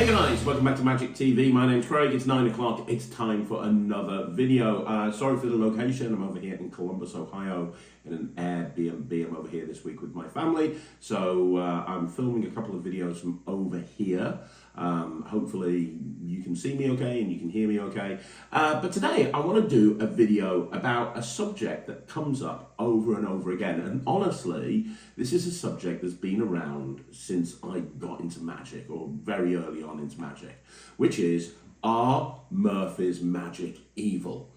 Hey guys, welcome back to Magic TV. My name's Craig. It's 9 o'clock. It's time for another video. Sorry for the location. I'm over here in Columbus, Ohio, in an Airbnb. I'm over here this week with my family. So I'm filming a couple of videos from over here. Hopefully you can see me okay and you can hear me okay. But today I want to do a video about a subject that comes up over and over again. And honestly, this is a subject that's been around since I got into magic, or very early on into magic, which is, are Murphy's Magic evil?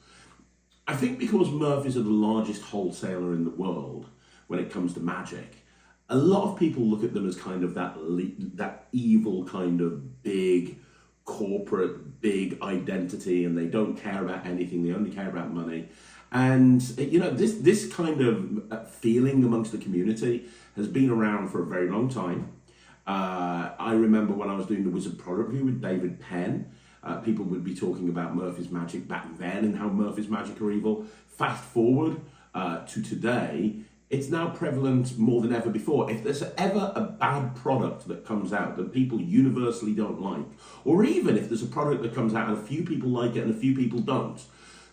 I think because Murphy's are the largest wholesaler in the world when it comes to magic, a lot of people look at them as kind of that evil kind of big corporate, big identity, and they don't care about anything. They only care about money. And you know, this kind of feeling amongst the community has been around for a very long time. I remember when I was doing the Wizard product review with David Penn, people would be talking about Murphy's Magic back then and how Murphy's Magic are evil. Fast forward to today, it's now prevalent more than ever before. If there's ever a bad product that comes out that people universally don't like, or even if there's a product that comes out and a few people like it and a few people don't,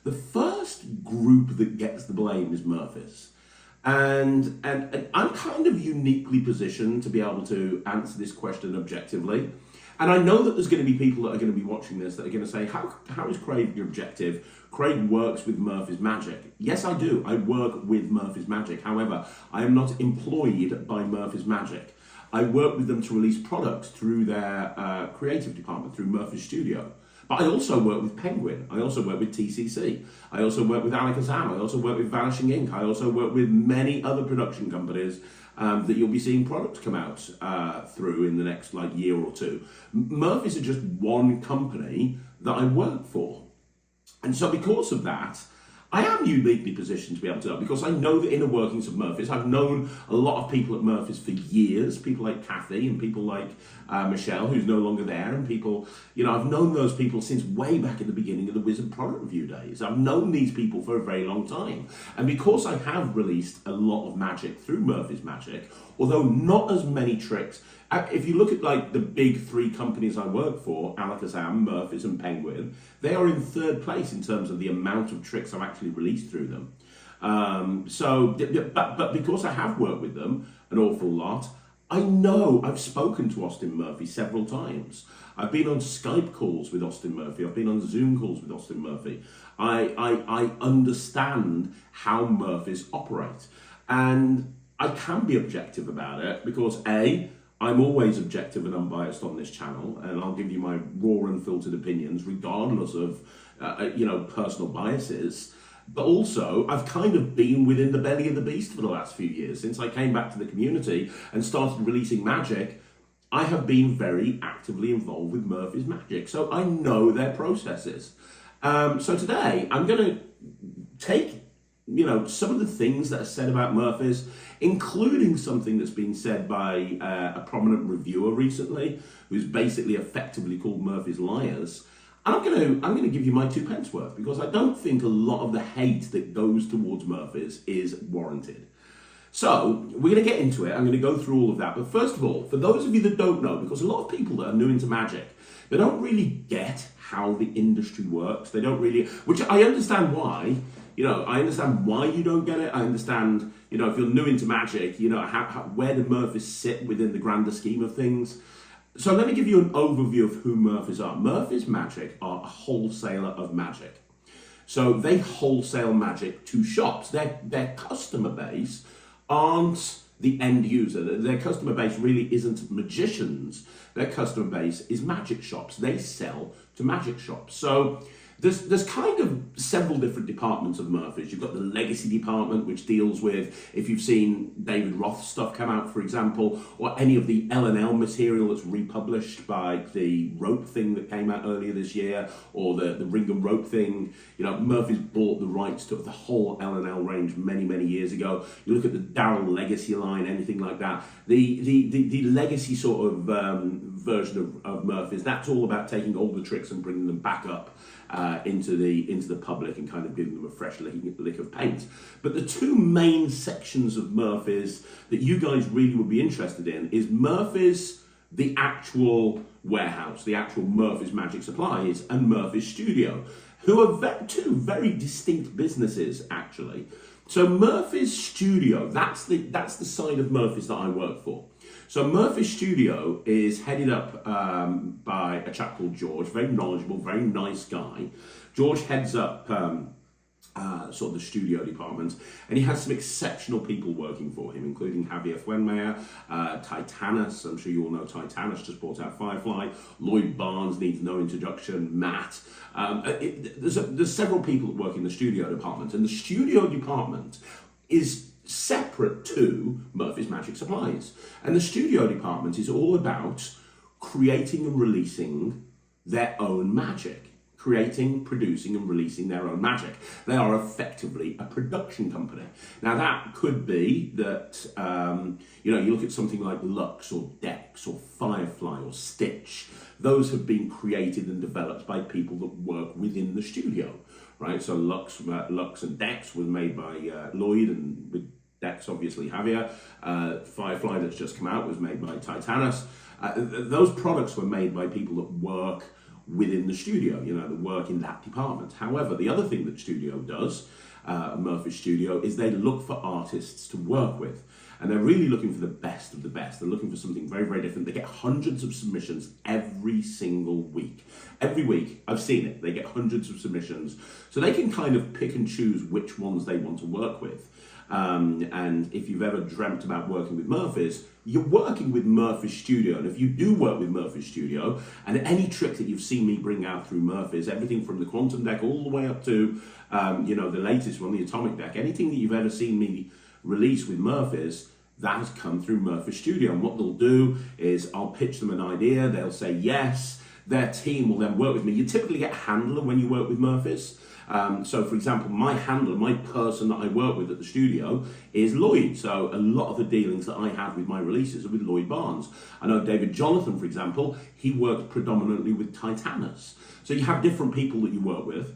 the first group that gets the blame is Murphy's. And I'm kind of uniquely positioned to be able to answer this question objectively. And I know that there's going to be people that are going to be watching this that are going to say, how is Craig objective? Craig works with Murphy's Magic. Yes, I do. I work with Murphy's Magic. However, I am not employed by Murphy's Magic. I work with them to release products through their creative department, through Murphy's Studio. But I also work with Penguin. I also work with TCC. I also work with Alakazam. I also work with Vanishing Ink. I also work with many other production companies that you'll be seeing products come out through in the next year or two. Murphy's are just one company that I work for. And so because of that, I am uniquely positioned to be able to know, because I know the inner workings of Murphy's. I've known a lot of people at Murphy's for years, people like Kathy and people like Michelle, who's no longer there, and people, you know, I've known those people since way back at the beginning of the Wizard product review days. I've known these people for a very long time. And because I have released a lot of magic through Murphy's Magic, although not as many tricks, if you look at the big three companies I work for, Alakazam, Murphy's and Penguin, they are in third place in terms of the amount of tricks I've actually released through them. But because I have worked with them an awful lot, I know I've spoken to Austin Murphy several times. I've been on Skype calls with Austin Murphy. I've been on Zoom calls with Austin Murphy. I understand how Murphy's operate. And I can be objective about it because A, I'm always objective and unbiased on this channel, and I'll give you my raw and filtered opinions regardless of personal biases. But also, I've kind of been within the belly of the beast for the last few years. Since I came back to the community and started releasing magic, I have been very actively involved with Murphy's Magic, so I know their processes. So today, I'm going to take some of the things that are said about Murphy's, including something that's been said by a prominent reviewer recently, who's basically effectively called Murphy's liars. And I'm going to give you my 2 pence worth, because I don't think a lot of the hate that goes towards Murphy's is warranted. So we're going to get into it. I'm going to go through all of that. But first of all, for those of you that don't know, because a lot of people that are new into magic, they don't really get how the industry works. They don't really, which I understand why. I understand why you don't get it. I understand, if you're new into magic, where do Murphy's sit within the grander scheme of things. So let me give you an overview of who Murphy's are. Murphy's Magic are a wholesaler of magic. So they wholesale magic to shops. Their customer base aren't the end user. Their customer base really isn't magicians. Their customer base is magic shops. They sell to magic shops. So there's kind of several different departments of Murphy's. You've got the legacy department, which deals with, if you've seen David Roth's stuff come out, for example, or any of the L&L material that's republished by the rope thing that came out earlier this year, or the ring and rope thing. Murphy's bought the rights to the whole L&L range many, many years ago. You look at the Darryl Legacy line, anything like that. The legacy sort of version of Murphy's, that's all about taking all the tricks and bringing them back up into the public and kind of giving them a fresh lick of paint. But the 2 main sections of Murphy's that you guys really would be interested in is Murphy's the actual warehouse, the actual Murphy's Magic Supplies and Murphy's Studio, who are two very distinct businesses, actually. So Murphy's Studio, that's the side of Murphy's that I work for. So Murphy's Studio is headed up by a chap called George, very knowledgeable, very nice guy. George heads up sort of the studio department, and he has some exceptional people working for him, including Javier Fuenmayer, Titanus. I'm sure you all know Titanus, just bought out Firefly. Lloyd Barnes needs no introduction. Matt. There's several people that work in the studio department, and the studio department is separate to Murphy's Magic Supplies. And the studio department is all about creating and releasing their own magic. Creating, producing and releasing their own magic. They are effectively a production company. Now that could be that, you look at something like Lux or Dex or Firefly or Stitch. Those have been created and developed by people that work within the studio, right? So Lux and Dex was made by Lloyd, and with Dex obviously Javier. Firefly that's just come out was made by Titanus. Those products were made by people that work within the studio, that work in that department. However, the other thing that studio does, Murphy's Studio, is they look for artists to work with. And they're really looking for the best of the best. They're looking for something very, very different. They get hundreds of submissions every single week. Every week, I've seen it, they get hundreds of submissions. So they can kind of pick and choose which ones they want to work with. And if you've ever dreamt about working with Murphy's, you're working with Murphy's Studio. And if you do work with Murphy's Studio, and any trick that you've seen me bring out through Murphy's, everything from the Quantum deck all the way up to, the latest one, the Atomic deck, anything that you've ever seen me release with Murphy's, that has come through Murphy's Studio. And what they'll do is I'll pitch them an idea, they'll say yes, their team will then work with me. You typically get a handler when you work with Murphy's. So for example, my handler, my person that I work with at the studio is Lloyd. So a lot of the dealings that I have with my releases are with Lloyd Barnes. I know David Jonathan, for example, he works predominantly with Titanus. So you have different people that you work with,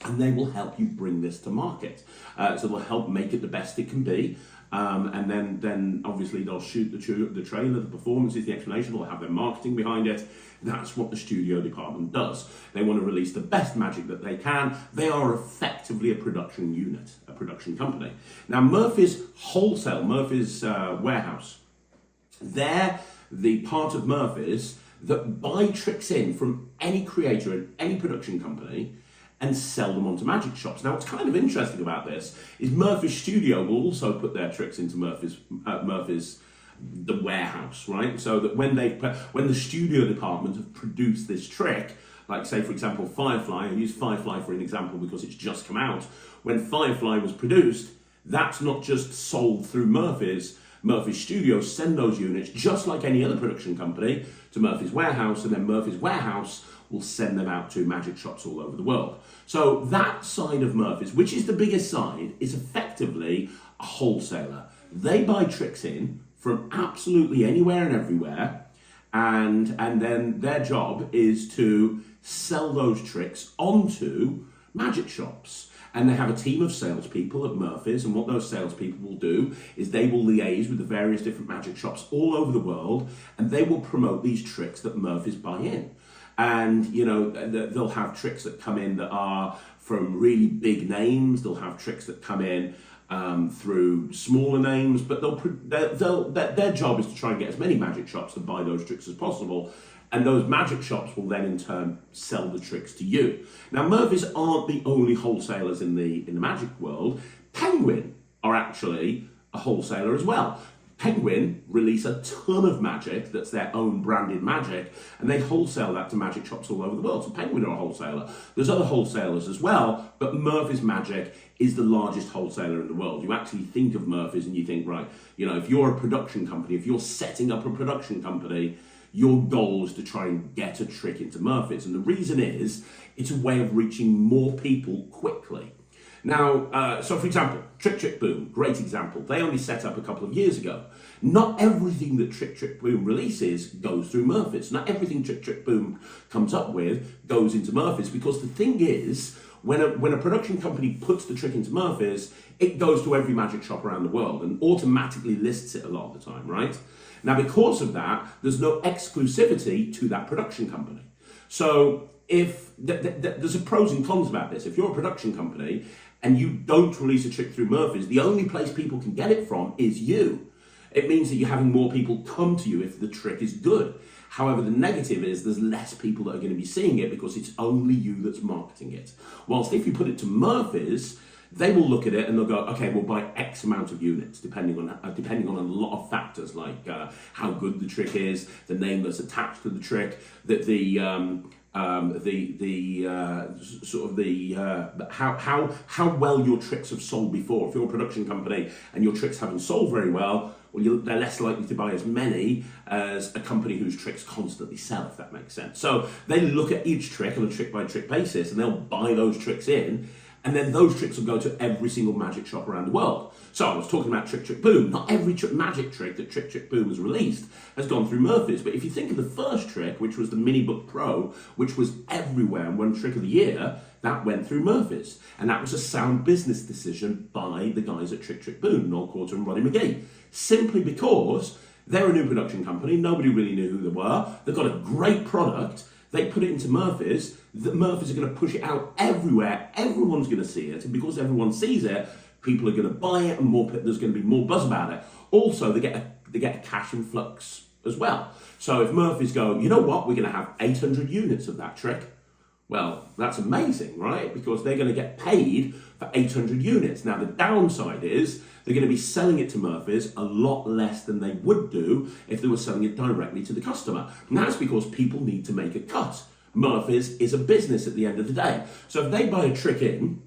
and they will help you bring this to market. So they'll help make it the best it can be. And then obviously they'll shoot the trailer, the performances, the explanation, they'll have their marketing behind it. That's what the studio department does. They want to release the best magic that they can. They are effectively a production unit, a production company. Now Murphy's Wholesale, Murphy's Warehouse, they're the part of Murphy's that buy tricks in from any creator and any production company and sell them onto magic shops. Now, what's kind of interesting about this is Murphy's Studio will also put their tricks into Murphy's the warehouse, right? So that when the studio department have produced this trick, like say for example Firefly, I use Firefly for an example because it's just come out. When Firefly was produced, that's not just sold through Murphy's Studio send those units just like any other production company to Murphy's Warehouse, and then Murphy's Warehouse will send them out to magic shops all over the world. So that side of Murphy's, which is the biggest side, is effectively a wholesaler. They buy tricks in from absolutely anywhere and everywhere, and then their job is to sell those tricks onto magic shops. And they have a team of salespeople at Murphy's, and what those salespeople will do is they will liaise with the various different magic shops all over the world, and they will promote these tricks that Murphy's buy in. And they'll have tricks that come in that are from really big names. They'll have tricks that come in through smaller names, but their job is to try and get as many magic shops to buy those tricks as possible. And those magic shops will then in turn sell the tricks to you. Now, Murphy's aren't the only wholesalers in the magic world. Penguin are actually a wholesaler as well. Penguin release a ton of magic that's their own branded magic, and they wholesale that to magic shops all over the world. So Penguin are a wholesaler. There's other wholesalers as well, but Murphy's Magic is the largest wholesaler in the world. You actually think of Murphy's and you think, right, if you're a production company, if you're setting up a production company, your goal is to try and get a trick into Murphy's. And the reason is, it's a way of reaching more people quickly. Now, so for example, Trick Trick Boom, great example. They only set up a couple of years ago. Not everything that Trick Trick Boom releases goes through Murphy's. Not everything Trick Trick Boom comes up with goes into Murphy's, because the thing is, when a production company puts the trick into Murphy's, it goes to every magic shop around the world and automatically lists it a lot of the time, right? Now, because of that, there's no exclusivity to that production company. So if there's a pros and cons about this. If you're a production company and you don't release a trick through Murphy's, the only place people can get it from is you. It means that you're having more people come to you if the trick is good. However, the negative is there's less people that are going to be seeing it because it's only you that's marketing it. Whilst if you put it to Murphy's, they will look at it and they'll go, okay, we'll buy X amount of units, depending on a lot of factors like how good the trick is, the name that's attached to the trick, how well your tricks have sold before. If you're a production company and your tricks haven't sold very well, they're less likely to buy as many as a company whose tricks constantly sell, if that makes sense. So they look at each trick on a trick-by-trick basis, and they'll buy those tricks in, and then those tricks will go to every single magic shop around the world. So I was talking about Trick Trick Boom. Not every magic trick that Trick Trick Boom has released has gone through Murphy's, but if you think of the first trick, which was the Mini Book Pro, which was everywhere and won Trick of the Year, that went through Murphy's. And that was a sound business decision by the guys at Trick Trick Boom, Noel Quarter and Ronnie McGee. Simply because they're a new production company, nobody really knew who they were, they've got a great product, they put it into Murphy's, the Murphy's are going to push it out everywhere, everyone's going to see it, and because everyone sees it, people are going to buy it, and there's going to be more buzz about it. Also, they get a cash influx as well. So if Murphy's go, you know what, we're going to have 800 units of that trick, well, that's amazing, right? Because they're going to get paid for 800 units. Now, the downside is they're going to be selling it to Murphy's a lot less than they would do if they were selling it directly to the customer. And that's because people need to make a cut. Murphy's is a business at the end of the day. So if they buy a trick in,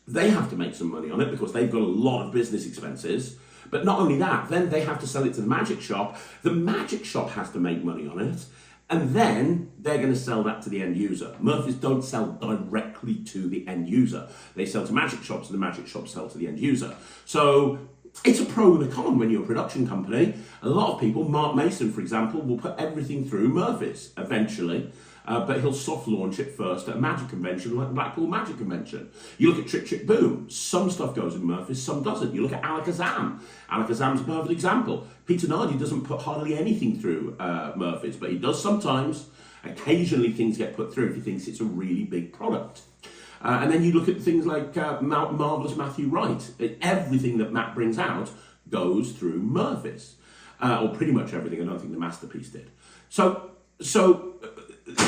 they have to make some money on it because they've got a lot of business expenses. But not only that, then they have to sell it to the magic shop. The magic shop has to make money on it. And then they're going to sell that to the end user. Murphy's don't sell directly to the end user. They sell to magic shops, and the magic shops sell to the end user. So it's a pro and a con when you're a production company. A lot of people, Mark Mason, for example, will put everything through Murphy's eventually. But he'll soft launch it first at a magic convention like the Blackpool Magic Convention. You look at Trick Trick Boom, some stuff goes in Murphy's, some doesn't. You look at Alakazam. Alakazam's a perfect example. Peter Nardi doesn't put hardly anything through Murphy's, but he does sometimes. Occasionally things get put through if he thinks it's a really big product. And then you look at things like Marvellous Matthew Wright. Everything that Matt brings out goes through Murphy's. Or pretty much everything. I don't think the Masterpiece did. So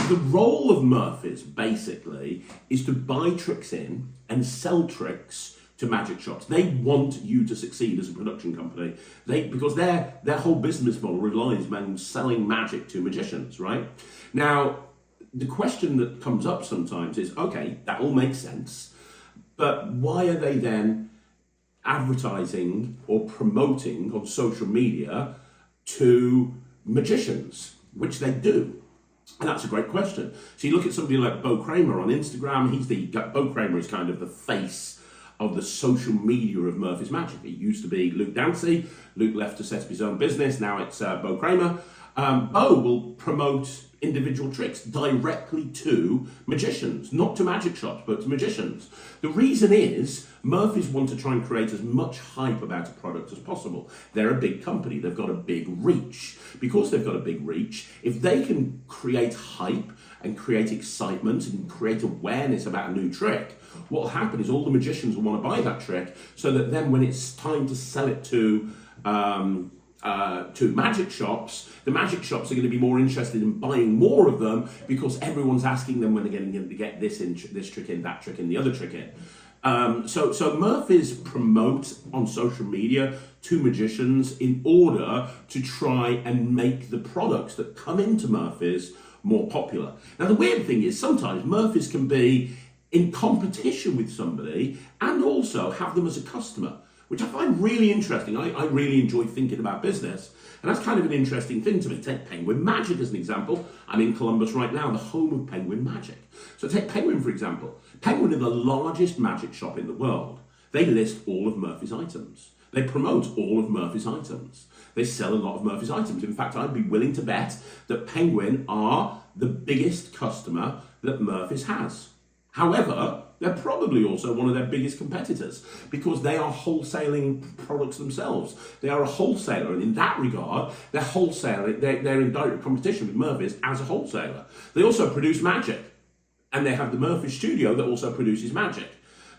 the role of Murphy's, basically, is to buy tricks in and sell tricks to magic shops. They want you to succeed as a production company because their whole business model relies on selling magic to magicians, right? Now, the question that comes up sometimes is, okay, that all makes sense, but why are they then advertising or promoting on social media to magicians, which they do? And that's a great question. So you look at somebody like Bo Kramer on Instagram. Bo Kramer is kind of the face of the social media of Murphy's Magic. It used to be Luke Dancy. Luke left to set up his own business. Now it's Bo Kramer. Bo will promote individual tricks directly to magicians, not to magic shops, but to magicians. The reason is Murphy's want to try and create as much hype about a product as possible. They're a big company, they've got a big reach. Because they've got a big reach, if they can create hype and create excitement and create awareness about a new trick, what will happen is all the magicians will want to buy that trick so that then when it's time to sell it to magic shops, the magic shops are going to be more interested in buying more of them because everyone's asking them when they're going to get this trick in, that trick in, the other trick in. So Murphy's promote on social media to magicians in order to try and make the products that come into Murphy's more popular. Now the weird thing is sometimes Murphy's can be in competition with somebody and also have them as a customer, which I find really interesting. I really enjoy thinking about business, and that's kind of an interesting thing to me. Take Penguin Magic as an example. I'm in Columbus right now, the home of Penguin Magic. So take Penguin, for example. Penguin are the largest magic shop in the world. They list all of Murphy's items. They promote all of Murphy's items. They sell a lot of Murphy's items. In fact, I'd be willing to bet that Penguin are the biggest customer that Murphy's has. However, they're probably also one of their biggest competitors because they are wholesaling products themselves. They are a wholesaler, and in that regard, they're in direct competition with Murphy's as a wholesaler. They also produce magic, and they have the Murphy's studio that also produces magic.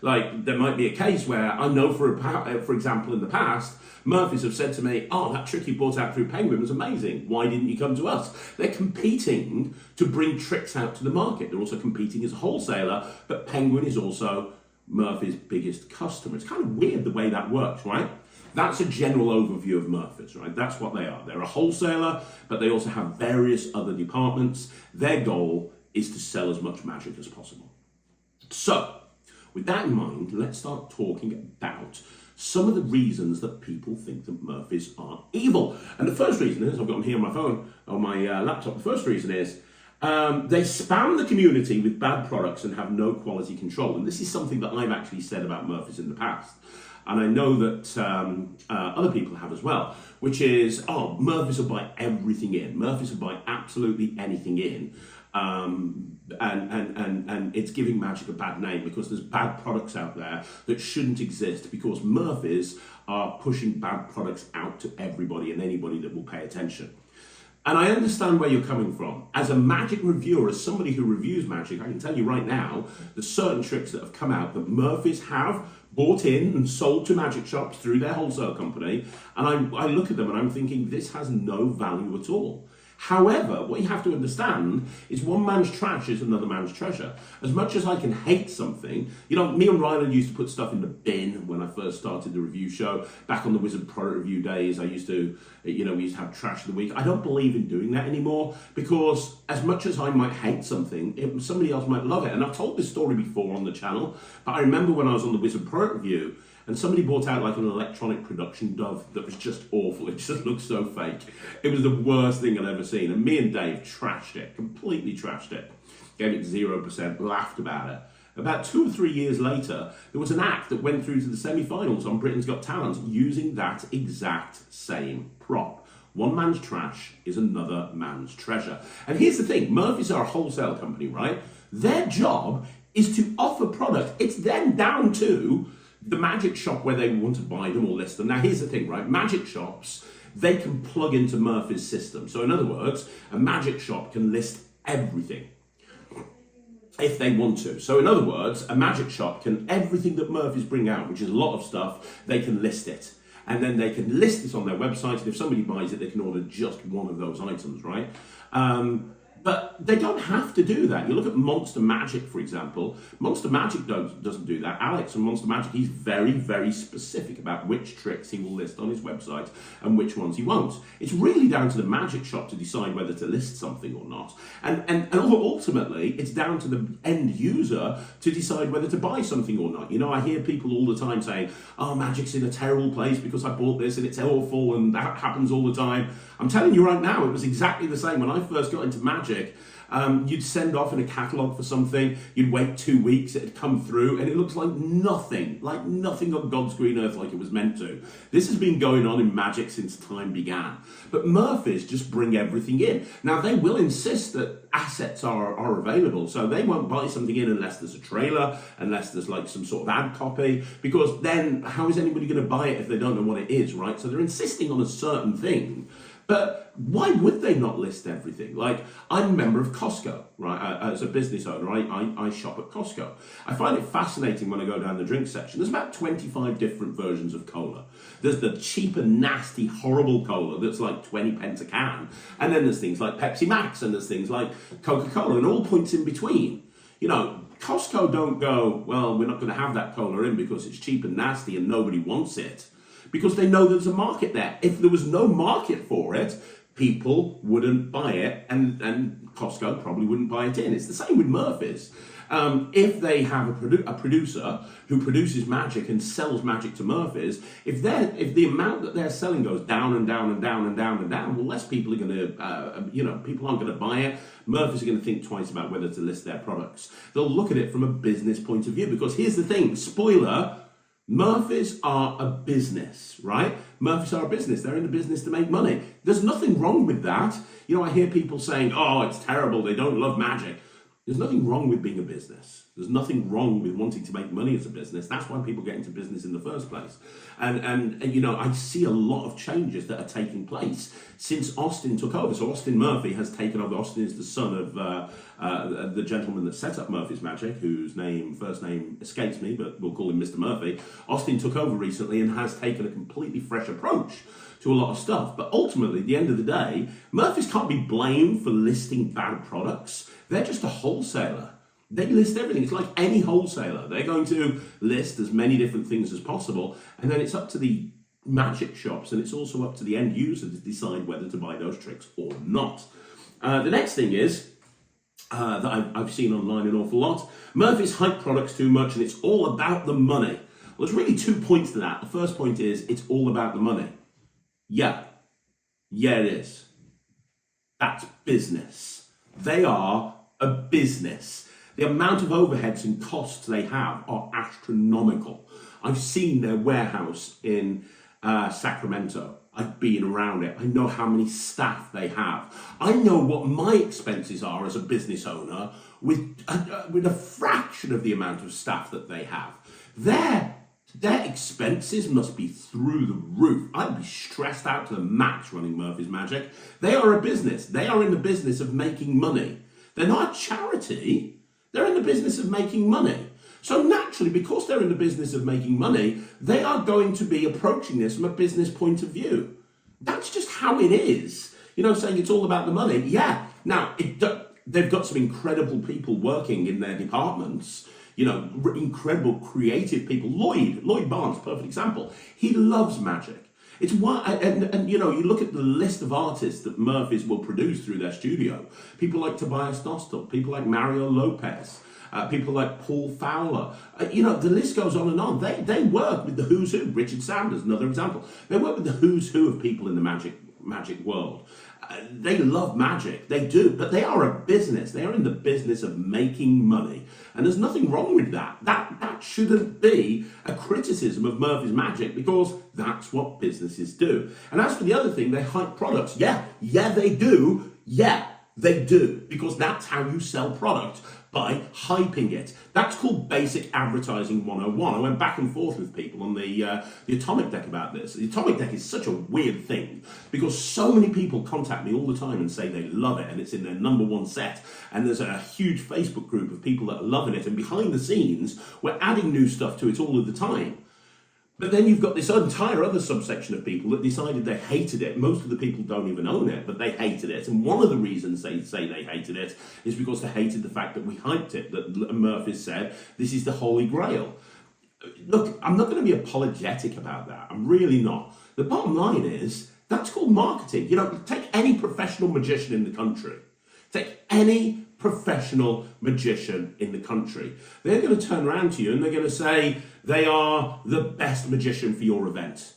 Like, there might be a case where I know, for example, in the past, Murphy's have said to me, oh, that trick you brought out through Penguin was amazing. Why didn't you come to us? They're competing to bring tricks out to the market. They're also competing as a wholesaler, but Penguin is also Murphy's biggest customer. It's kind of weird the way that works, right? That's a general overview of Murphy's, right? That's what they are. They're a wholesaler, but they also have various other departments. Their goal is to sell as much magic as possible. So, with that in mind, let's start talking about some of the reasons that people think that Murphy's are evil. And the first reason is, I've got them here on my phone, on my laptop, the first reason is they spam the community with bad products and have no quality control. And this is something that I've actually said about Murphy's in the past. And I know that other people have as well, which is, oh, Murphy's will buy everything in. Murphy's will buy absolutely anything in. And it's giving magic a bad name because there's bad products out there that shouldn't exist because Murphy's are pushing bad products out to everybody and anybody that will pay attention. And I understand where you're coming from. As a magic reviewer, as somebody who reviews magic, I can tell you right now, there's certain tricks that have come out that Murphy's have bought in and sold to magic shops through their wholesale company. And I look at them and I'm thinking, this has no value at all. However, what you have to understand is one man's trash is another man's treasure. As much as I can hate something, you know, me and Ryland used to put stuff in the bin when I first started the review show. Back on the Wizard Product Review days, I used to, you know, we used to have trash of the week. I don't believe in doing that anymore because as much as I might hate something, somebody else might love it. And I've told this story before on the channel, but I remember when I was on the Wizard Product Review, and somebody brought out like an electronic production dove that was just awful. It just looked so fake. It was the worst thing I'd ever seen. And me and Dave trashed it, completely trashed it. Gave it 0%, laughed about it. About 2 or 3 years later, there was an act that went through to the semi-finals on Britain's Got Talent using that exact same prop. One man's trash is another man's treasure. And here's the thing, Murphy's are a wholesale company, right? Their job is to offer product. It's then down to the magic shop where they want to buy them or list them. Now, here's the thing, right? Magic shops, they can plug into Murphy's system. So in other words, a magic shop can list everything if they want to. So in other words, a magic shop can, everything that Murphy's bring out, which is a lot of stuff, they can list it. And then they can list this on their website, and if somebody buys it, they can order just one of those items, right? But they don't have to do that. You look at Monster Magic, for example. Monster Magic doesn't do that. Alex from Monster Magic, he's very, very specific about which tricks he will list on his website and which ones he won't. It's really down to the magic shop to decide whether to list something or not. And ultimately, it's down to the end user to decide whether to buy something or not. You know, I hear people all the time saying, oh, magic's in a terrible place because I bought this and it's awful and that happens all the time. I'm telling you right now, it was exactly the same when I first got into magic. You'd send off in a catalogue for something, you'd wait 2 weeks, it'd come through, and it looks like nothing on God's green earth like it was meant to. This has been going on in magic since time began. But Murphy's just bring everything in. Now, they will insist that assets are available, so they won't buy something in unless there's a trailer, unless there's like some sort of ad copy, because then how is anybody going to buy it if they don't know what it is, right? So they're insisting on a certain thing. But why would they not list everything? Like, I'm a member of Costco, right? As a business owner, I shop at Costco. I find it fascinating when I go down the drink section. There's about 25 different versions of cola. There's the cheap and nasty, horrible cola that's like 20 pence a can. And then there's things like Pepsi Max, and there's things like Coca-Cola, and all points in between. You know, Costco don't go, well, we're not going to have that cola in because it's cheap and nasty and nobody wants it. Because they know there's a market there. If there was no market for it, people wouldn't buy it, and Costco probably wouldn't buy it in. It's the same with Murphy's. If they have a producer who produces magic and sells magic to Murphy's, if the amount that they're selling goes down and down and down and down and down, well, less people are going to, people aren't going to buy it. Murphy's are going to think twice about whether to list their products. They'll look at it from a business point of view, because here's the thing, spoiler, Murphy's are a business, right? Murphy's are a business. They're in the business to make money. There's nothing wrong with that. You know, I hear people saying, oh, it's terrible, they don't love magic. There's nothing wrong with being a business. There's nothing wrong with wanting to make money as a business. That's why people get into business in the first place. And you know, I see a lot of changes that are taking place since Austin took over. So Austin Murphy has taken over. Austin is the son of the gentleman that set up Murphy's Magic, whose first name escapes me, but we'll call him Mr. Murphy. Austin took over recently and has taken a completely fresh approach to a lot of stuff. But ultimately, at the end of the day, Murphy's can't be blamed for listing bad products. They're just a wholesaler. They list everything. It's like any wholesaler. They're going to list as many different things as possible, and then it's up to the magic shops, and it's also up to the end user to decide whether to buy those tricks or not. The next thing is that I've seen online an awful lot. Murphy's hype products too much, and it's all about the money. Well, there's really 2 points to that. The first point is it's all about the money. Yeah, it is. That's business. They are a business. The amount of overheads and costs they have are astronomical. I've seen their warehouse in Sacramento. I've been around it. I know how many staff they have. I know what my expenses are as a business owner with a fraction of the amount of staff that they have. Their expenses must be through the roof. I'd be stressed out to the max running Murphy's Magic. They are a business. They are in the business of making money. They're not a charity. They're in the business of making money. So naturally, because they're in the business of making money, they are going to be approaching this from a business point of view. That's just how it is. You know, saying it's all about the money. Yeah. Now, they've got some incredible people working in their departments. You know, incredible creative people. Lloyd Barnes, perfect example. He loves magic. It's why, and you know, you look at the list of artists that Murphy's will produce through their studio. People like Tobias Nostel, people like Mario Lopez, people like Paul Fowler. You know, the list goes on and on. They work with the who's who. Richard Sanders, another example. They work with the who's who of people in the magic world. They love magic, they do, but they are a business. They are in the business of making money. And there's nothing wrong with that. That shouldn't be a criticism of Murphy's Magic, because that's what businesses do. And as for the other thing, they hype products. Yeah, they do. Yeah, they do. Because that's how you sell product, by hyping it. That's called basic advertising 101. I went back and forth with people on the Atomic Deck about this. The Atomic Deck is such a weird thing because so many people contact me all the time and say they love it and it's in their #1 set. And there's a huge Facebook group of people that are loving it. And behind the scenes, we're adding new stuff to it all of the time. But then you've got this entire other subsection of people that decided they hated it. Most of the people don't even own it, but they hated it. And one of the reasons they say they hated it is because they hated the fact that we hyped it, that Murphy said, this is the Holy Grail. Look, I'm not going to be apologetic about that. I'm really not. The bottom line is, that's called marketing. You know, take any professional magician in the country. Take any professional magician in the country. They're going to turn around to you and they're going to say they are the best magician for your event.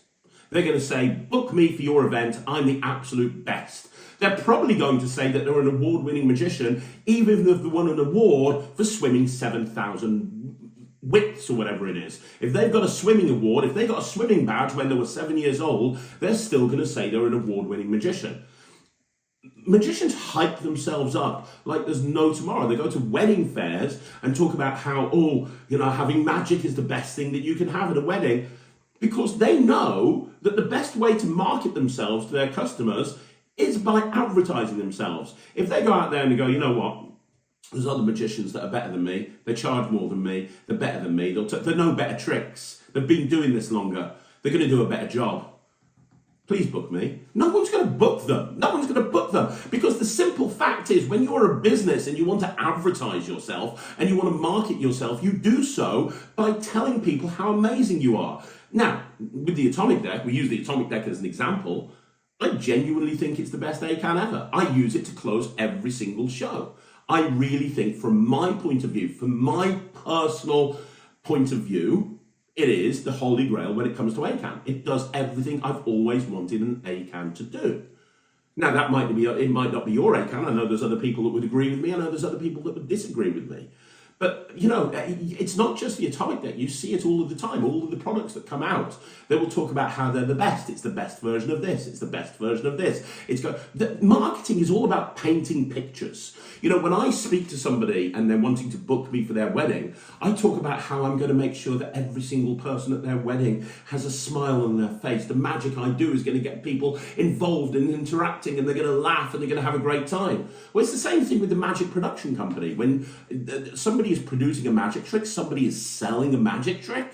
They're going to say, book me for your event, I'm the absolute best. They're probably going to say that they're an award-winning magician, even if they won an award for swimming 7,000 widths or whatever it is. If they've got a swimming award, if they got a swimming badge when they were 7 years old, they're still going to say they're an award-winning magician. Magicians hype themselves up like there's no tomorrow. They go to wedding fairs and talk about how, having magic is the best thing that you can have at a wedding, because they know that the best way to market themselves to their customers is by advertising themselves. If they go out there and they go, you know what, there's other magicians that are better than me, they charge more than me, they're better than me, they know better tricks, they've been doing this longer, they're going to do a better job. Please book me. No one's going to book them. No one's going to book them. Because the simple fact is, when you're a business and you want to advertise yourself and you want to market yourself, you do so by telling people how amazing you are. Now, with the Atomic Deck, we use the Atomic Deck as an example. I genuinely think it's the best ACAN ever. I use it to close every single show. I really think, from my point of view, from my personal point of view, it is the Holy Grail when it comes to ACAN. It does everything I've always wanted an ACAN to do. Now, it might not be your ACAN. I know there's other people that would agree with me. I know there's other people that would disagree with me. But, you know, it's not just the atomic deck. You see it all of the time. All of the products that come out, they will talk about how they're the best. It's the best version of this. It's the best version of this. The marketing is all about painting pictures. You know, when I speak to somebody and they're wanting to book me for their wedding, I talk about how I'm going to make sure that every single person at their wedding has a smile on their face. The magic I do is going to get people involved and interacting, and they're going to laugh and they're going to have a great time. Well, it's the same thing with the magic production company. When somebody is producing a magic trick, somebody is selling a magic trick,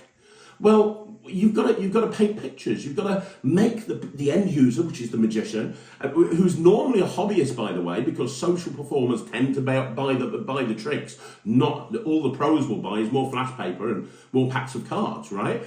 well, you've got to paint pictures. You've got to make the end user, which is the magician, who's normally a hobbyist, by the way, because social performers tend to buy the tricks. Not all the pros will buy is more flash paper and more packs of cards, right?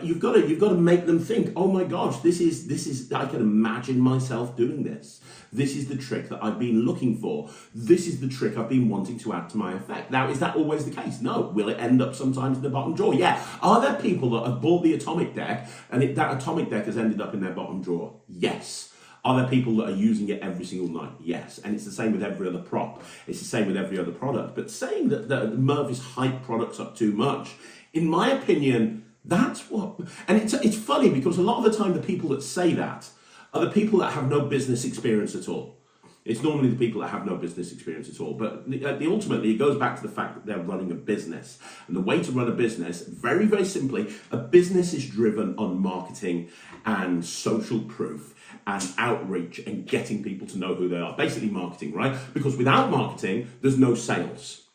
You've got to make them think, oh my gosh, this is I can imagine myself doing this. This is the trick that I've been looking for. This is the trick I've been wanting to add to my effect. Now, is that always the case? No. Will it end up sometimes in the bottom drawer? Yeah. Are there people that have bought the atomic deck and that atomic deck has ended up in their bottom drawer? Yes. Are there people that are using it every single night? Yes. And it's the same with every other prop. It's the same with every other product. But saying that Murphy's hype products up too much, in my opinion, that's what... And it's funny because a lot of the time the people that say that are the people that have no business experience at all. It's normally the people that have no business experience at all. But ultimately, it goes back to the fact that they're running a business. And the way to run a business, very, very simply, a business is driven on marketing and social proof and outreach and getting people to know who they are. Basically marketing, right? Because without marketing, there's no sales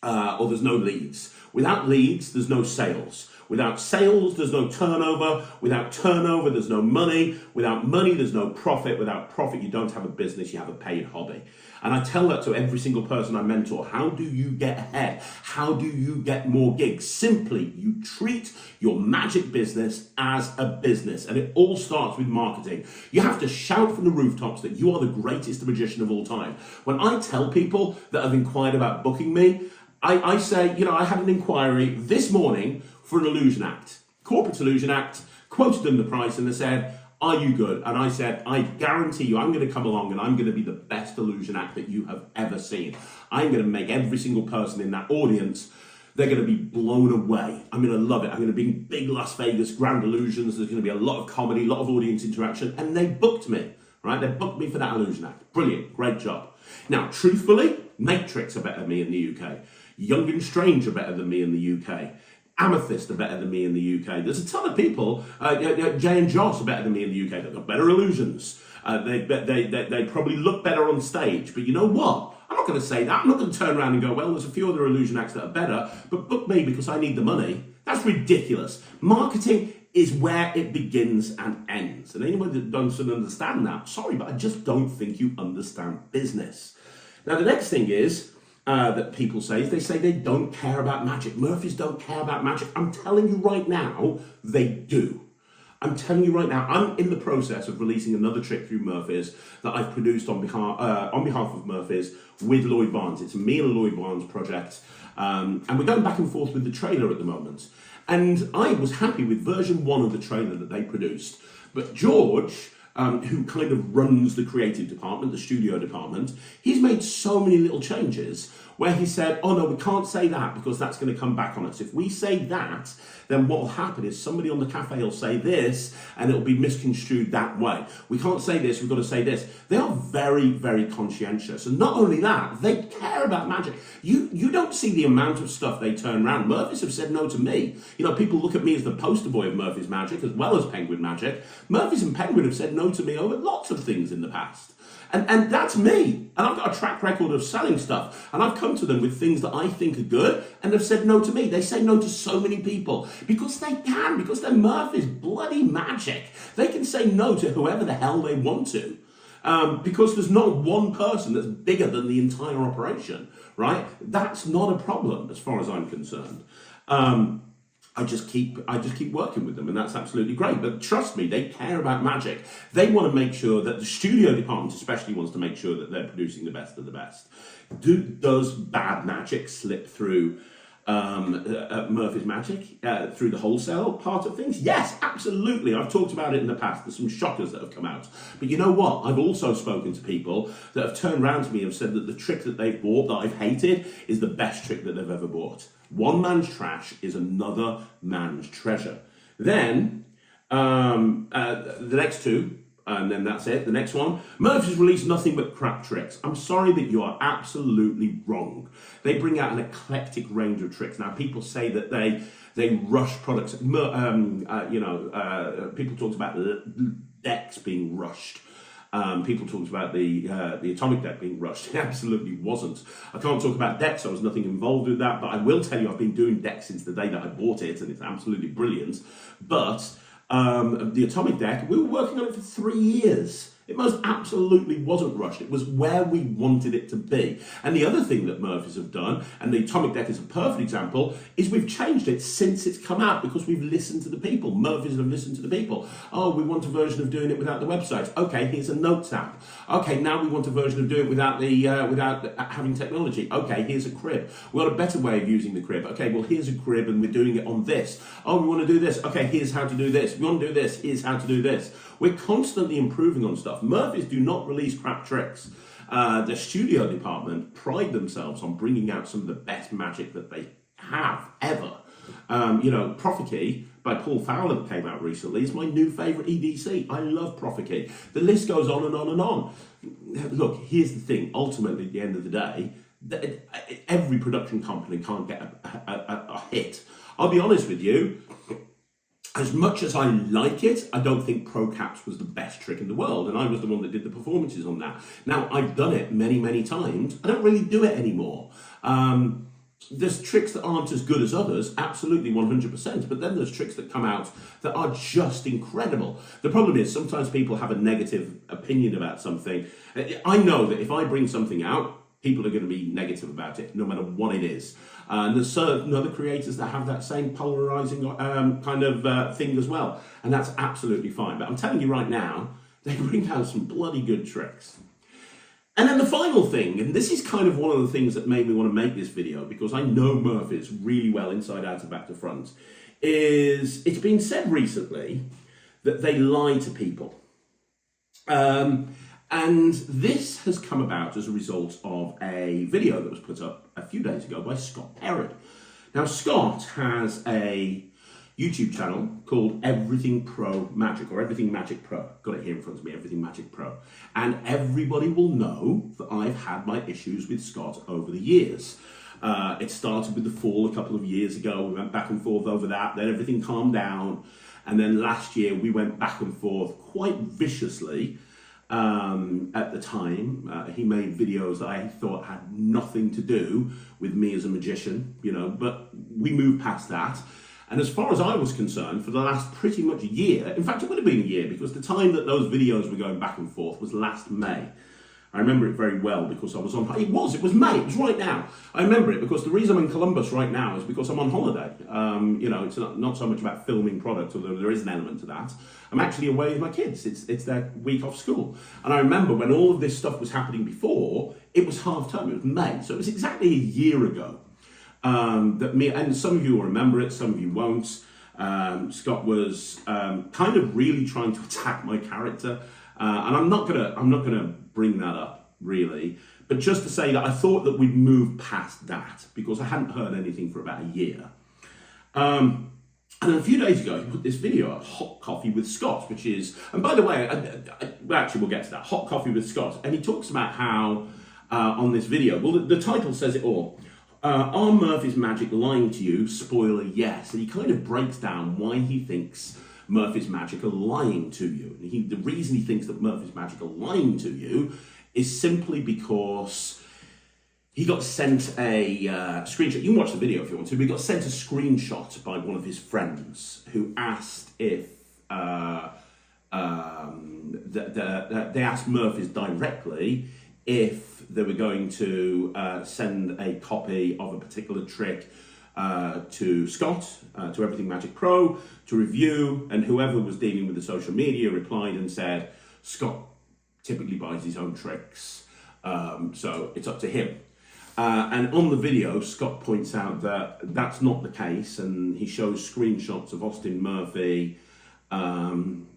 or there's no leads. Without leads, there's no sales. Without sales, there's no turnover. Without turnover, there's no money. Without money, there's no profit. Without profit, you don't have a business, you have a paid hobby. And I tell that to every single person I mentor. How do you get ahead? How do you get more gigs? Simply, you treat your magic business as a business. And it all starts with marketing. You have to shout from the rooftops that you are the greatest magician of all time. When I tell people that have inquired about booking me, I say, you know, I had an inquiry this morning for an illusion act, corporate illusion act, quoted them the price and they said, are you good? And I said, I guarantee you I'm going to come along and I'm going to be the best illusion act that you have ever seen. I'm going to make every single person in that audience, they're going to be blown away. I'm going to love it. I'm going to be in big Las Vegas Grand Illusions. There's going to be a lot of comedy, a lot of audience interaction. And they booked me, right? They booked me for that illusion act. Brilliant. Great job. Now, truthfully, Matrix are better than me in the UK. Young and Strange are better than me in the UK. Amethyst are better than me in the UK. There's a ton of people. Jay and Joss are better than me in the UK. They've got better illusions. They probably look better on stage. But you know what? I'm not going to say that. I'm not going to turn around and go, well, there's a few other illusion acts that are better, but book me because I need the money. That's ridiculous. Marketing is where it begins and ends. And anyone that doesn't understand that, sorry, but I just don't think you understand business. Now, the next thing is, that people say is they don't care about magic. Murphys don't care about magic. I'm telling you right now, they do. I'm telling you right now, I'm in the process of releasing another trick through Murphys that I've produced on behalf of Murphys with Lloyd Barnes. It's a me and Lloyd Barnes project, and we're going back and forth with the trailer at the moment. And I was happy with version 1 of the trailer that they produced, but George, who kind of runs the creative department, the studio department, he's made so many little changes where he said, oh no, we can't say that because that's going to come back on us. If we say that, then what will happen is somebody on the cafe will say this and it'll be misconstrued that way. We can't say this, we've got to say this. They are very, very conscientious. And not only that, they care about magic. You don't see the amount of stuff they turn around. Murphys have said no to me. You know, people look at me as the poster boy of Murphys Magic as well as Penguin Magic. Murphys and Penguin have said no to me over lots of things in the past. And that's me. And I've got a track record of selling stuff. And I've come to them with things that I think are good and they've said no to me. They say no to so many people because they can, because they're Murphy's bloody magic. They can say no to whoever the hell they want to. Because there's not one person that's bigger than the entire operation, right? That's not a problem as far as I'm concerned. I just keep working with them, and that's absolutely great. But trust me, they care about magic. They want to make sure that the studio department especially wants to make sure that they're producing the best of the best. Does bad magic slip through Murphy's Magic through the wholesale part of things? Yes, absolutely. I've talked about it in the past. There's some shockers that have come out. But you know what? I've also spoken to people that have turned around to me and said that the trick that they've bought that I've hated is the best trick that they've ever bought. One man's trash is another man's treasure. Then, the next two, and then that's it. The next one, Murphy's released nothing but crap tricks. I'm sorry, but you are absolutely wrong. They bring out an eclectic range of tricks. Now, people say that they rush products. People talked about decks being rushed. People talked about the atomic deck being rushed. It absolutely wasn't. I can't talk about decks. I was nothing involved with that, but I will tell you I've been doing decks since the day that I bought it, and it's absolutely brilliant. But the atomic deck, we were working on it for 3 years. It most absolutely wasn't rushed. It was where we wanted it to be. And the other thing that Murphys have done, and the atomic deck is a perfect example, is we've changed it since it's come out because we've listened to the people. Murphys have listened to the people. Oh, we want a version of doing it without the website. Okay, here's a notes app. Okay, now we want a version of doing it without having technology. Okay, here's a crib. We've got a better way of using the crib. Okay, well, here's a crib and we're doing it on this. Oh, we want to do this. Okay, here's how to do this. We want to do this. Here's how to do this. We're constantly improving on stuff. Murphys do not release crap tricks. The studio department pride themselves on bringing out some of the best magic that they have ever. Prophet Key by Paul Fowler that came out recently is my new favourite EDC. I love Prophet Key. The list goes on and on and on. Look, here's the thing. Ultimately, at the end of the day, every production company can't get a hit. I'll be honest with you. As much as I like it, I don't think Pro Caps was the best trick in the world, and I was the one that did the performances on that. Now, I've done it many, many times. I don't really do it anymore. There's tricks that aren't as good as others, absolutely 100%, but then there's tricks that come out that are just incredible. The problem is sometimes people have a negative opinion about something. I know that if I bring something out, people are going to be negative about it, no matter what it is. And there's certain other creators that have that same polarizing thing as well. And that's absolutely fine. But I'm telling you right now, they bring out some bloody good tricks. And then the final thing, and this is kind of one of the things that made me want to make this video, because I know Murphys really well inside out and back to front, is it's been said recently that they lie to people. And this has come about as a result of a video that was put up a few days ago by Scott Perry. Now, Scott has a YouTube channel called Everything Pro Magic, or Everything Magic Pro. Got it here in front of me, Everything Magic Pro. And everybody will know that I've had my issues with Scott over the years. It started with the fall a couple of years ago. We went back and forth over that. Then everything calmed down. And then last year we went back and forth quite viciously. At the time, he made videos that I thought had nothing to do with me as a magician, but we moved past that. And as far as I was concerned, for the last pretty much year, in fact, it would have been a year, because the time that those videos were going back and forth was last May. I remember it very well because I was on, it was May, it was right now. I remember it because the reason I'm in Columbus right now is because I'm on holiday. It's not so much about filming products, although there is an element to that. I'm actually away with my kids. It's their week off school. And I remember when all of this stuff was happening before, it was half term, it was May. So it was exactly a year ago that me, and some of you will remember it, some of you won't. Scott was kind of really trying to attack my character. And I'm not gonna bring that up really, but just to say that I thought that we'd moved past that because I hadn't heard anything for about a year. And a few days ago, he put this video up, Hot Coffee with Scott, which is, and by the way, we'll get to that, Hot Coffee with Scott, and he talks about how on this video, well, the title says it all. Are Murphy's Magic lying to you? Spoiler, yes. And he kind of breaks down why he thinks Murphy's Magic are lying to you. And the reason he thinks that Murphy's Magic are lying to you is simply because he got sent a screenshot. You can watch the video if you want to, but he got sent a screenshot by one of his friends who asked if they asked Murphy's directly if they were going to send a copy of a particular trick to Scott, to Everything Magic Pro, to review, and whoever was dealing with the social media replied and said, Scott typically buys his own tricks, so it's up to him. And on the video, Scott points out that that's not the case, and he shows screenshots of Austin Murphy offering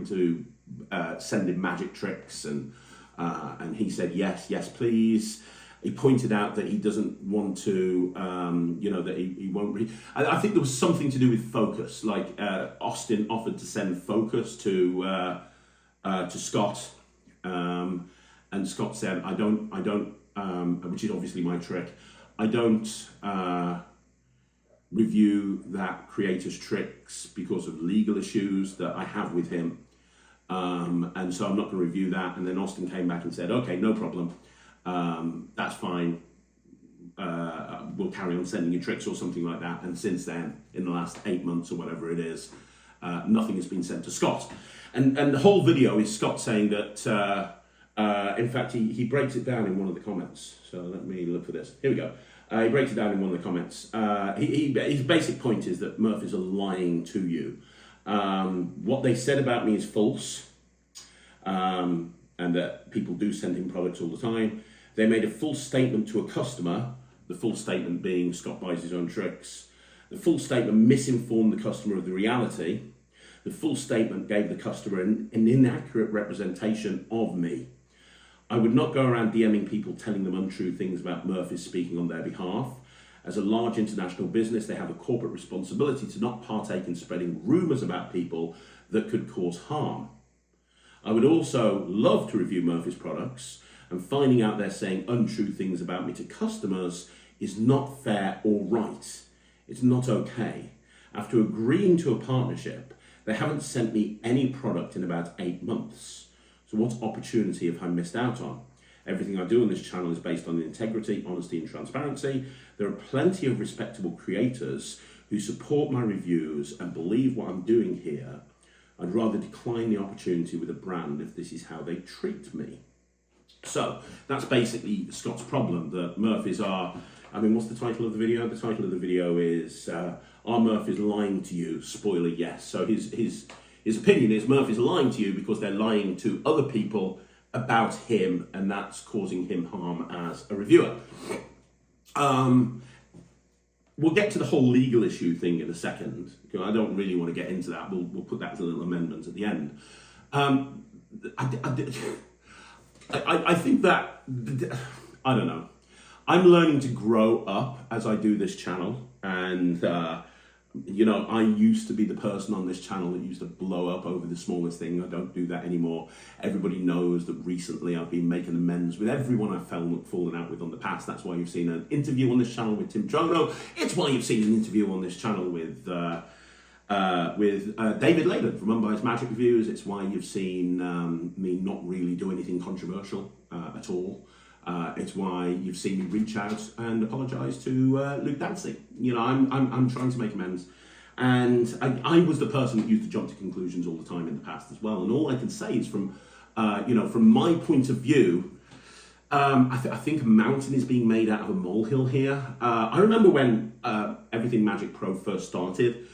to send him magic tricks, and he said yes please. He pointed out that he doesn't want to, that he won't. I think there was something to do with focus. Like Austin offered to send focus to Scott, and Scott said, I don't, which is obviously my trick. I don't review that creator's tricks because of legal issues that I have with him, and so I'm not going to review that. And then Austin came back and said, okay, no problem. That's fine. We'll carry on sending you tricks or something like that. And since then, in the last 8 months or whatever it is, nothing has been sent to Scott. And the whole video is Scott saying that, in fact, he breaks it down in one of the comments. So let me look for this. Here we go. He breaks it down in one of the comments. His basic point is that Murphys are lying to you. What they said about me is false, and that people do send him products all the time. They made a false statement to a customer, the full statement being Scott buys his own tricks. The full statement misinformed the customer of the reality. The full statement gave the customer an inaccurate representation of me. I would not go around DMing people telling them untrue things about Murphys speaking on their behalf. As a large international business, they have a corporate responsibility to not partake in spreading rumours about people that could cause harm. I would also love to review Murphys products, and finding out they're saying untrue things about me to customers is not fair or right. It's not okay. After agreeing to a partnership, they haven't sent me any product in about 8 months. So what opportunity have I missed out on? Everything I do on this channel is based on integrity, honesty and transparency. There are plenty of respectable creators who support my reviews and believe what I'm doing here. I'd rather decline the opportunity with a brand if this is how they treat me. So that's basically Scott's problem, that Murphys are, what's the title of the video? The title of the video is, Are Murphys Lying to You? Spoiler, yes. So his opinion is Murphys are lying to you because they're lying to other people about him, and that's causing him harm as a reviewer. We'll get to the whole legal issue thing in a second. I don't really want to get into that. We'll put that as a little amendment at the end. I think that, I don't know. I'm learning to grow up as I do this channel, and I used to be the person on this channel that used to blow up over the smallest thing. I don't do that anymore. Everybody knows that recently I've been making amends with everyone I've fallen out with on the past. That's why you've seen an interview on this channel with Tim Jono. It's why you've seen an interview on this channel with David Leyland from Unbiased Magic Reviews. It's why you've seen me not really do anything controversial at all. It's why you've seen me reach out and apologise to Luke Dancy. I'm trying to make amends, and I was the person that used to jump to conclusions all the time in the past as well. And all I can say is from my point of view, I think a mountain is being made out of a molehill here. I remember when Everything Magic Pro first started.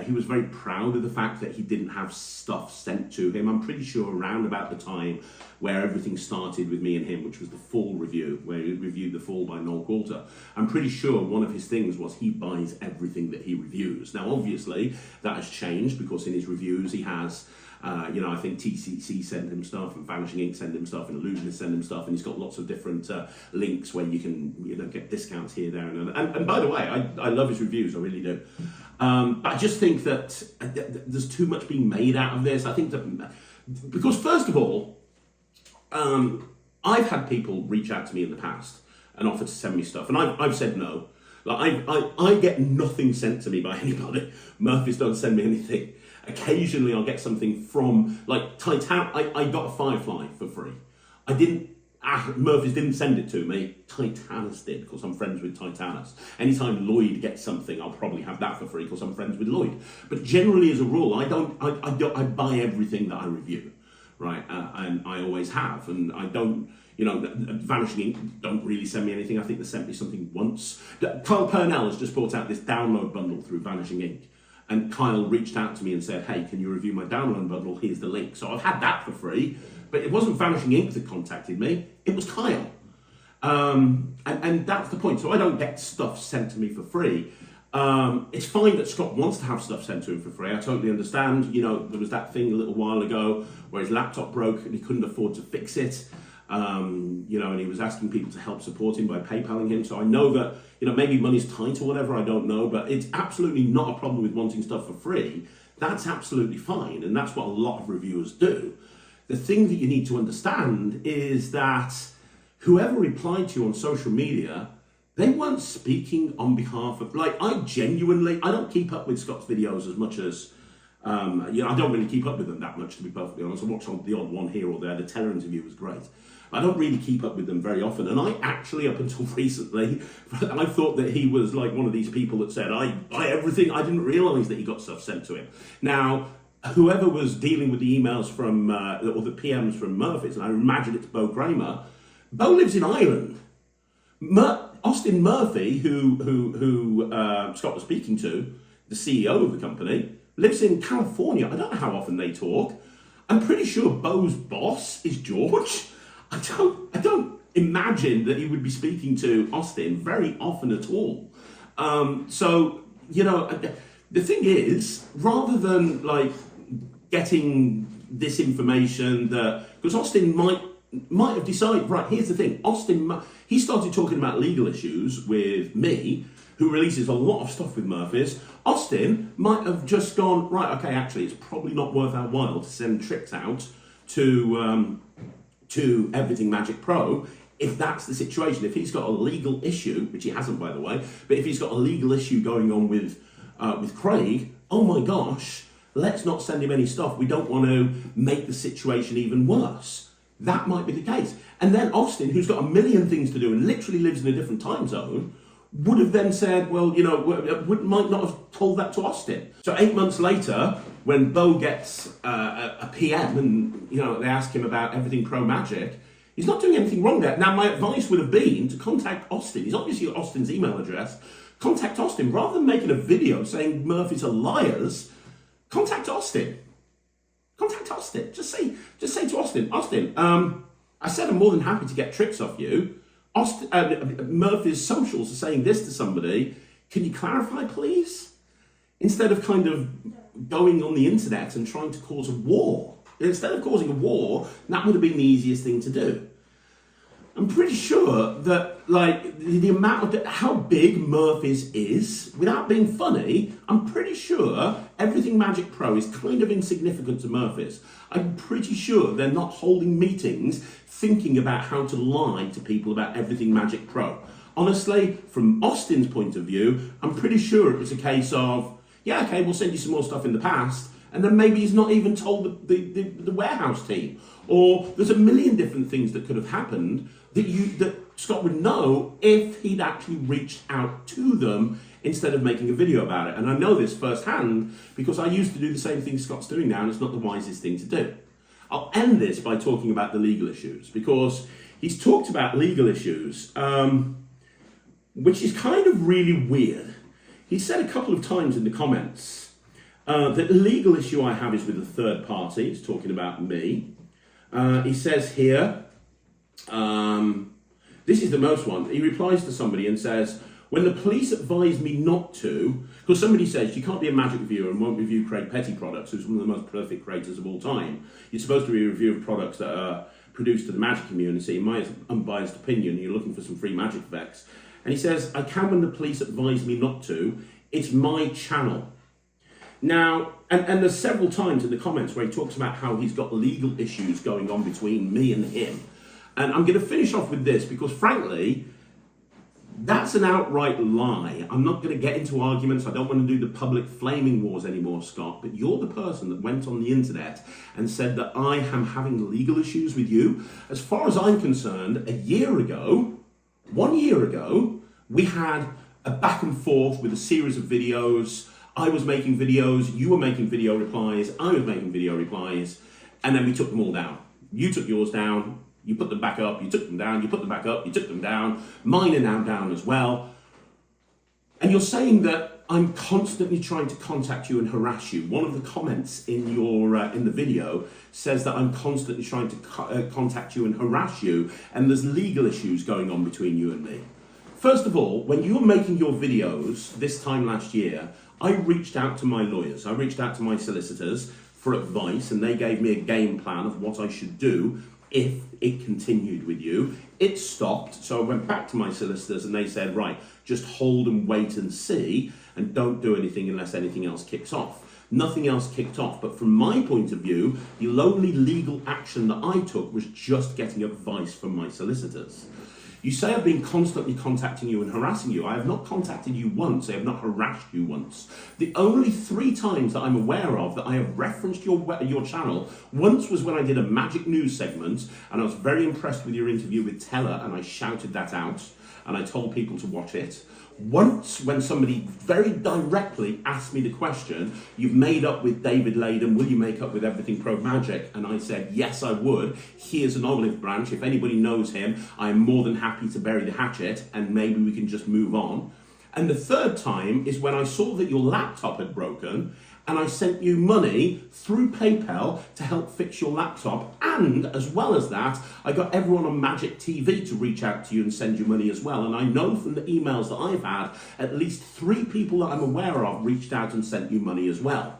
He was very proud of the fact that he didn't have stuff sent to him. I'm pretty sure around about the time where everything started with me and him, which was the Fall review, where he reviewed The Fall by Noel Coulter. I'm pretty sure one of his things was he buys everything that he reviews. Now, obviously, that has changed because in his reviews he has, I think TCC send him stuff, and Vanishing Ink send him stuff, and Illusionist send him stuff, and he's got lots of different links where you can get discounts here, there, and by the way, I love his reviews, I really do. But I just think that there's too much being made out of this. I think that, because first of all, I've had people reach out to me in the past and offer to send me stuff, and I've said no. Like I get nothing sent to me by anybody. Murphys don't send me anything. Occasionally I'll get something from, like, Titan. I got a Firefly for free. Murphys didn't send it to me. Titanus did, because I'm friends with Titanus. Anytime Lloyd gets something, I'll probably have that for free because I'm friends with Lloyd. But generally, as a rule, I buy everything that I review, right? And I always have, and I don't. Vanishing Ink don't really send me anything. I think they sent me something once. Kyle Purnell has just brought out this download bundle through Vanishing Ink. And Kyle reached out to me and said, hey, can you review my download bundle? Here's the link. So I've had that for free. But it wasn't Vanishing Ink that contacted me. It was Kyle. And that's the point. So I don't get stuff sent to me for free. It's fine that Scott wants to have stuff sent to him for free. I totally understand. You know, there was that thing a little while ago where his laptop broke and he couldn't afford to fix it. You know, and he was asking people to help support him by PayPaling him. So I know that, you know, maybe money's tight or whatever, I don't know, but it's absolutely not a problem with wanting stuff for free. That's absolutely fine, and that's what a lot of reviewers do. The thing that you need to understand is that whoever replied to you on social media, they weren't speaking on behalf of, like, I don't keep up with Scott's videos as much as, you know, I don't really keep up with them that much, to be perfectly honest. I watch the odd one here or there. The Teller interview was great. I don't really keep up with them very often. And I actually, up until recently, I thought that he was like one of these people that said, I buy everything. I didn't realise that he got stuff sent to him. Now, whoever was dealing with the emails from, or the PMs from Murphy's, and I imagine it's Bo Kramer, Bo lives in Ireland. Austin Murphy, who Scott was speaking to, the CEO of the company, lives in California. I don't know how often they talk. I'm pretty sure Bo's boss is George. I don't imagine that he would be speaking to Austin very often at all. So, you know, the thing is, rather than like getting this information that, because Austin might have decided, right, here's the thing, he started talking about legal issues with me, who releases a lot of stuff with Murphy's. Austin might have just gone, right, okay, actually, it's probably not worth our while to send tricks out to Everything Magic Pro, if that's the situation. If he's got a legal issue, which he hasn't, by the way, but if he's got a legal issue going on with Craig, oh my gosh, let's not send him any stuff. We don't want to make the situation even worse. That might be the case. And then Austin, who's got a million things to do and literally lives in a different time zone, would have then said, well, you know, might not have told that to Austin. So 8 months later, when Bo gets a PM and, you know, they ask him about Everything Pro Magic, he's not doing anything wrong there. Now, my advice would have been to contact Austin. He's obviously got Austin's email address. Contact Austin. Rather than making a video saying Murphy's are liars, contact Austin. Contact Austin. Just say to Austin, I said I'm more than happy to get tricks off you. Murphy's socials are saying this to somebody. Can you clarify, please? Instead of kind of going on the internet and trying to cause a war. Instead of causing a war, that would have been the easiest thing to do. I'm pretty sure that, like, the amount of how big Murphy's is, without being funny, I'm pretty sure Everything Magic Pro is kind of insignificant to Murphy's. I'm pretty sure they're not holding meetings thinking about how to lie to people about Everything Magic Pro. Honestly, from Austin's point of view, I'm pretty sure it was a case of, yeah, okay, we'll send you some more stuff in the past, and then maybe he's not even told the warehouse team. Or there's a million different things that could have happened that Scott would know if he'd actually reached out to them instead of making a video about it. And I know this firsthand because I used to do the same thing Scott's doing now, and it's not the wisest thing to do. I'll end this by talking about the legal issues, because he's talked about legal issues, which is kind of really weird. He said a couple of times in the comments that the legal issue I have is with a third party. He's talking about me. He says here, this is the most one. He replies to somebody and says, when the police advised me not to, because somebody says you can't be a magic reviewer and won't review Craig Petty products, who's one of the most prolific creators of all time. You're supposed to be a reviewer of products that are produced to the magic community. In my unbiased opinion, you're looking for some free magic effects. And he says, I can when the police advise me not to. It's my channel. Now, and there's several times in the comments where he talks about how he's got legal issues going on between me and him. And I'm going to finish off with this because, frankly, that's an outright lie. I'm not going to get into arguments. I don't want to do the public flaming wars anymore, Scott. But you're the person that went on the internet and said that I am having legal issues with you. As far as I'm concerned, 1 year ago, we had a back and forth with a series of videos. I was making videos, you were making video replies, I was making video replies, and then we took them all down. You took yours down, you put them back up, you took them down, you put them back up, you took them down. Mine are now down as well. And you're saying that I'm constantly trying to contact you and harass you. One of the comments in your in the video says that I'm constantly trying to contact you and harass you, and there's legal issues going on between you and me. First of all, when you were making your videos this time last year, I reached out to my lawyers. I reached out to my solicitors for advice, and they gave me a game plan of what I should do if it continued with you. It stopped, so I went back to my solicitors and they said, right, just hold and wait and see, and don't do anything unless anything else kicks off. Nothing else kicked off, but from my point of view, the only legal action that I took was just getting advice from my solicitors. You say I've been constantly contacting you and harassing you. I have not contacted you once. I have not harassed you once. The only 3 times that I'm aware of that I have referenced your channel, once was when I did a Magic News segment, and I was very impressed with your interview with Teller, and I shouted that out, and I told people to watch it. Once, when somebody very directly asked me the question, you've made up with David Laden, will you make up with Everything Pro Magic? And I said, yes, I would. Here's an olive branch. If anybody knows him, I'm more than happy to bury the hatchet, and maybe we can just move on. And the 3rd time is when I saw that your laptop had broken, and I sent you money through PayPal to help fix your laptop. And as well as that, I got everyone on Magic TV to reach out to you and send you money as well. And I know from the emails that I've had, at least 3 people that I'm aware of reached out and sent you money as well.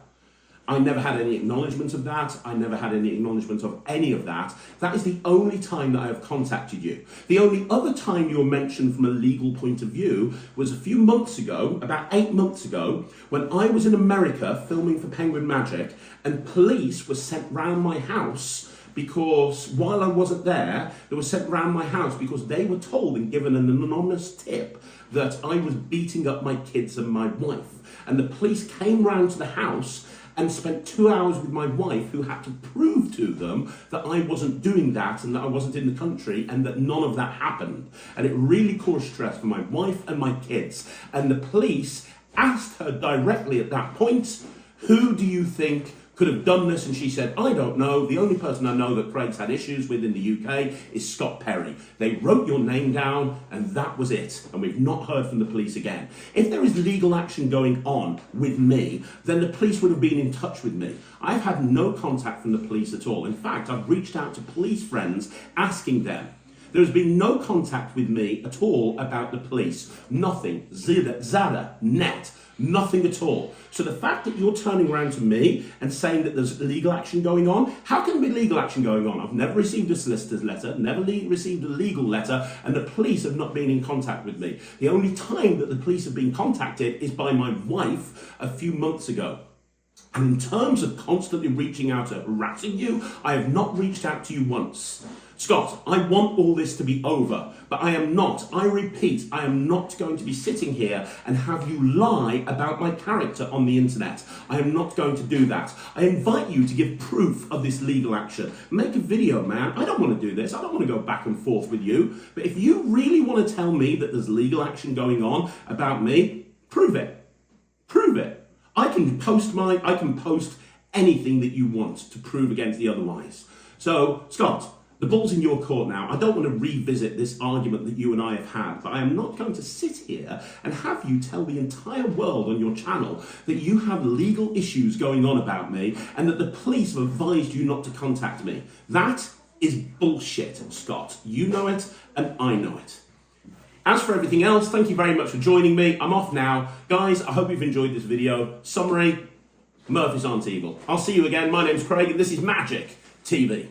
I never had any acknowledgement of that. I never had any acknowledgement of any of that. That is the only time that I have contacted you. The only other time you were mentioned from a legal point of view was a few months ago, about 8 months ago, when I was in America filming for Penguin Magic, and police were sent round my house because while I wasn't there, they were sent round my house because they were told and given an anonymous tip that I was beating up my kids and my wife. And the police came round to the house and spent 2 hours with my wife, who had to prove to them that I wasn't doing that and that I wasn't in the country and that none of that happened. And it really caused stress for my wife and my kids. And the police asked her directly at that point, who do you think could have done this? And she said, I don't know. The only person I know that Craig's had issues with in the UK is Scott Perry. They wrote your name down and that was it. And we've not heard from the police again. If there is legal action going on with me, then the police would have been in touch with me. I've had no contact from the police at all. In fact, I've reached out to police friends asking them. There has been no contact with me at all about the police. Nothing. Zada. Net. Nothing at all. So the fact that you're turning around to me and saying that there's legal action going on, how can there be legal action going on? I've never received a solicitor's letter, never received a legal letter, and the police have not been in contact with me. The only time that the police have been contacted is by my wife a few months ago. And in terms of constantly reaching out and harassing you, I have not reached out to you once. Scott, I want all this to be over, but I am not, I repeat, I am not going to be sitting here and have you lie about my character on the internet. I am not going to do that. I invite you to give proof of this legal action. Make a video, man. I don't want to do this. I don't want to go back and forth with you. But if you really want to tell me that there's legal action going on about me, prove it. Prove it. I can post anything that you want to prove against the otherwise. So, Scott, the ball's in your court now. I don't want to revisit this argument that you and I have had, but I am not going to sit here and have you tell the entire world on your channel that you have legal issues going on about me and that the police have advised you not to contact me. That is bullshit, Scott. You know it and I know it. As for everything else, thank you very much for joining me. I'm off now. Guys, I hope you've enjoyed this video. Summary, Murphys aren't evil. I'll see you again. My name's Craig and this is Magic TV.